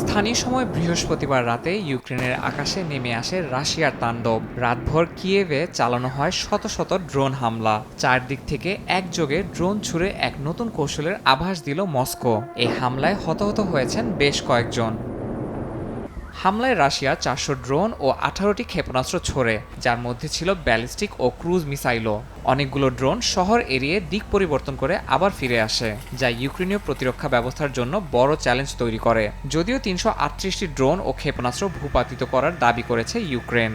স্থানীয় সময় বৃহস্পতিবার রাতে ইউক্রেনের আকাশে নেমে আসে রাশিয়ার তাণ্ডব। রাতভর কিয়েভে চালানো হয় শত শত ড্রোন হামলা। চারদিক থেকে একযোগে ড্রোন ছুড়ে এক নতুন কৌশলের আভাস দিল মস্কো। এই হামলায় হতাহত হয়েছেন বেশ কয়েকজন। হামলায় রাশিয়া ৪০০ ড্রোন ও ১৮টি ক্ষেপণাস্ত্র ছোড়ে, যার মধ্যে ছিল ব্যালিস্টিক ও ক্রুজ মিসাইলও। অনেকগুলো ড্রোন শহর এড়িয়ে দিক পরিবর্তন করে আবার ফিরে আসে, যা ইউক্রেনীয় প্রতিরক্ষা ব্যবস্থার জন্য বড় চ্যালেঞ্জ তৈরি করে। যদিও ৩৩৮টি ড্রোন ও ক্ষেপণাস্ত্র ভূপাতিত করার দাবি করেছে ইউক্রেন।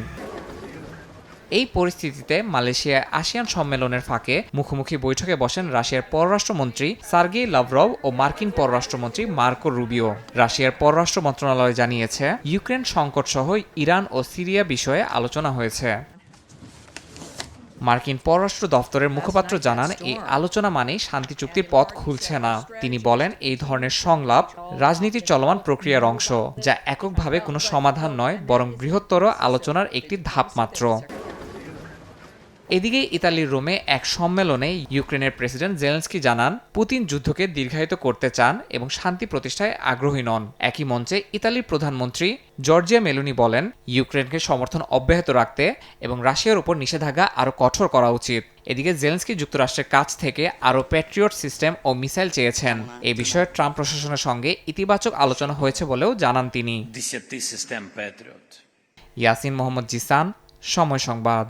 এই পরিস্থিতিতে মালয়েশিয়ায় আসিয়ান সম্মেলনের ফাঁকে মুখোমুখি বৈঠকে বসেন রাশিয়ার পররাষ্ট্রমন্ত্রী সার্গেই লাভরভ ও মার্কিন পররাষ্ট্রমন্ত্রী মার্কো রুবিও। রাশিয়ার পররাষ্ট্র মন্ত্রণালয় জানিয়েছে, ইউক্রেন সংকটসহ ইরান ও সিরিয়া বিষয়ে আলোচনা হয়েছে। মার্কিন পররাষ্ট্র দফতরের মুখপাত্র জানান, এই আলোচনা মানেই শান্তি চুক্তির পথ খুলছে না। তিনি বলেন, এই ধরনের সংলাপ রাজনীতির চলমান প্রক্রিয়ার অংশ, যা এককভাবে কোনো সমাধান নয়, বরং বৃহত্তর আলোচনার একটি ধাপ মাত্র। এদিকে ইতালির রোমে এক সম্মেলনে ইউক্রেনের প্রেসিডেন্ট জেলেনস্কি জানান, পুতিন যুদ্ধকে দীর্ঘায়িত করতে চান এবং শান্তি প্রতিষ্ঠায় আগ্রহী নন। একই মঞ্চে ইতালির প্রধানমন্ত্রী জর্জিয়া মেলোনি বলেন, ইউক্রেনকে সমর্থন অব্যাহত রাখতে এবং রাশিয়ার উপর নিষেধাজ্ঞা আরও কঠোর করা উচিত। এদিকে জেলেনস্কি যুক্তরাষ্ট্রের কাছ থেকে আরও প্যাট্রিয়ট সিস্টেম ও মিসাইল চেয়েছেন। এ বিষয়ে ট্রাম্প প্রশাসনের সঙ্গে ইতিবাচক আলোচনা হয়েছে বলেও জানান তিনি। ইয়াসিন মোহাম্মদ জিসান, সময় সংবাদ।